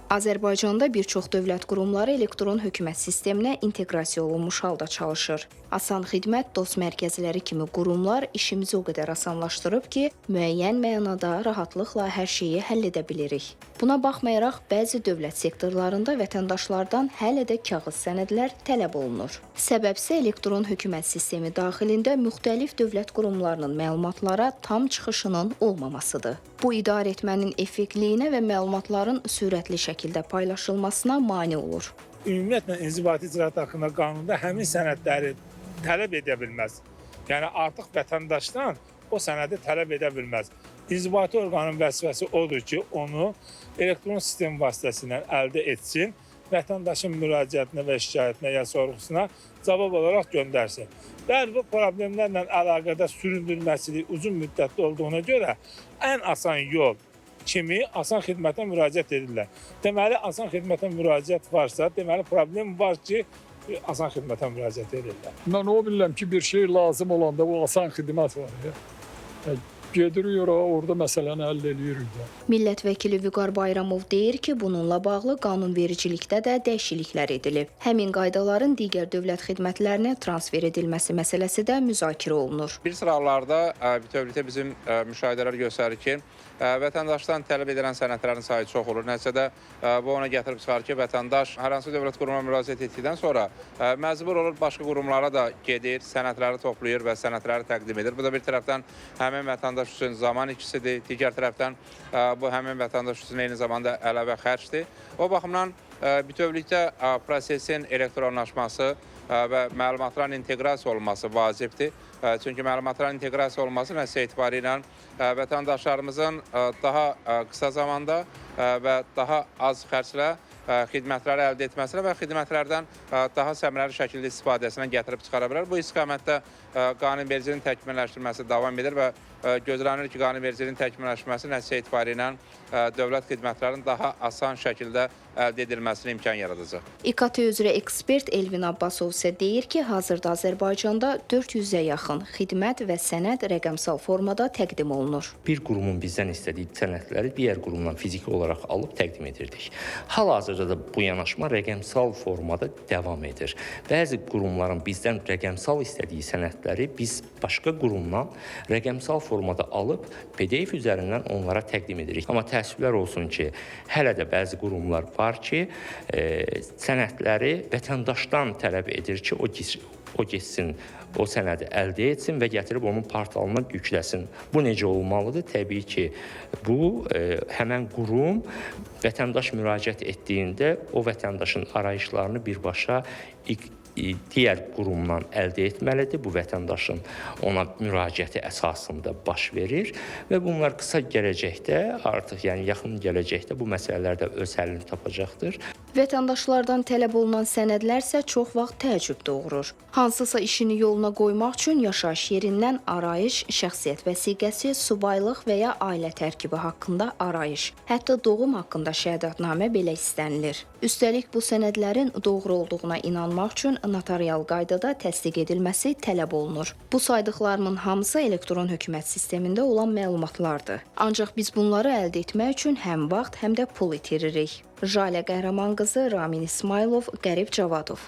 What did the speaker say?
Azərbaycanda bir çox dövlət qurumları elektron hökumət sisteminə inteqrasiya olunmuş halda çalışır. Asan xidmət, dost mərkəzləri kimi qurumlar işimizi o qədər asanlaşdırıb ki, müəyyən mənada rahatlıqla hər şeyi həll edə bilirik. Buna baxmayaraq, bəzi dövlət sektorlarında vətəndaşlardan hələ də kağız sənədlər tələb olunur. Səbəb isə elektron hökumət sistemi daxilində müxtəlif dövlət qurumlarının məlumatlara tam çıxışının olmamasıdır. Bu idarəetmənin effektliyinə və məlumatların sürətli şəkildə paylaşılmasına mane olur. Ümumiyyətlə, inzibati icraat haqqında qanunda həmin sənədləri tələb edə bilməz. Yəni, artıq vətəndaşdan o sənədi tələb edə bilməz. İnzibati orqanın vəzifəsi odur ki, onu elektron sistem vasitəsilə əldə etsin, vətəndaşın müraciətinə və şikayətinə ya sorğusuna cavab olaraq göndərsin. Bəli, bu problemlərlə əlaqədar süründürməsilik uzun müddətli olduğuna görə ən asan yol kimi asan xidmətə müraciət edirlər. Deməli, asan xidmətə müraciət varsa, deməli, problem var ki, asan xidmətə müraciət edirlər. Mən o bilirəm ki, bir şey lazım olanda bu asan xidmət var ya. Gedirik orada məsələni həll edirik. Millət vəkili Vüqar Bayramov deyir ki, bununla bağlı qanunvericilikdə də dəyişikliklər edilib. Həmin qaydaların digər dövlət xidmətlərinə transfer edilməsi məsələsi də müzakirə olunur. Bir sıra hallarda bütövlükdə bizim müşahidələr göstərir ki, vətəndaşdan tələb edilən sənədlərin sayı çox olur. Nəticədə bu ona gətirib çıxar ki, vətəndaş hər hansı dövlət qurumuna müraciət etdikdən sonra məcbur olur başqa qurumlara da gedir, sənədləri toplayır və sənədləri təqdim edir. Bu da bir tərəfdən həmin vətəndaş üçün zaman ikisidir, digər tərəfdən bu həmin vətəndaş üçün eyni zamanda əlavə xərcdir. O baxımdan bütövlükdə prosesin elektronlaşması və məlumatların inteqrasiya olunması vacibdir. Çünki məlumatların inteqrasiya olunması nəticə etibarilə vətəndaşlarımızın daha qısa zamanda və daha az xərclə xidmətləri əldə etməsinə və xidmətlərdən daha səmərəli şəkildə istifadəsinə gətirib çıxara bilər. Bu istiqamətdə qanunvericiliyin təkmilləşdirilməsi davam edir və gözlənilir ki, qanunvericiliyin təkmilləşdirilməsi nəticə etibarilə dövlət xidmətlərinin daha asan şəkildə əldə edilməsinə imkan yaradacaq. İKT üzrə ekspert Elvin Abbasov isə deyir ki, hazırda Azərbaycanda 400-ə yaxın xidmət və sənəd rəqəmsal formada təqdim olunur. Bir qurumun bizdən istədiyi sənədləri digər qurumdan fiziki olaraq alıb təqdim edirdik. Hal-hazırda da bu yanaşma rəqəmsal formada davam edir. Bəzi qurumların bizdən rəqəmsal istədiyi sənədləri biz başqa qurumdan rəqəmsal formada alıb PDF üzərindən onlara təqdim edirik. Amma təəssüflər olsun ki, hələ də bəzi qurumlar var ki, sənədləri vətəndaşdan tələb edir ki, o getsin, o sənədi əldə etsin və gətirib onun portalına yükləsin. Bu necə olmalıdır? Təbii ki, bu həmən qurum vətəndaş müraciət etdiyində o vətəndaşın arayışlarını birbaşa digər qurumdan əldə etməlidir. Bu vətəndaşın ona müraciəti əsasında baş verir və bunlar qısa gələcəkdə, artıq yəni yaxın gələcəkdə bu məsələlər də öz həllini tapacaqdır. Vətəndaşlardan tələb olunan sənədlər isə çox vaxt təəccüb doğurur. Hansısa işini yoluna qoymaq üçün yaşayış yerindən arayış, şəxsiyyət vəsiqəsi, subaylıq və ya ailə tərkibi haqqında arayış, hətta doğum haqqında şəhadətnamə belə istənilir. Üstəlik, bu sənədlərin doğru olduğuna inanmaq üçün notarial qaydada təsdiq edilməsi tələb olunur. Bu saydıqlarımın hamısı elektron hökumət sistemində olan məlumatlardır. Ancaq biz bunları əldə etmək üçün həm vaxt, həm də pul itiririk. Jalə Qəhrəman qızı, Ramin İsmailov, Qərib Cavadov.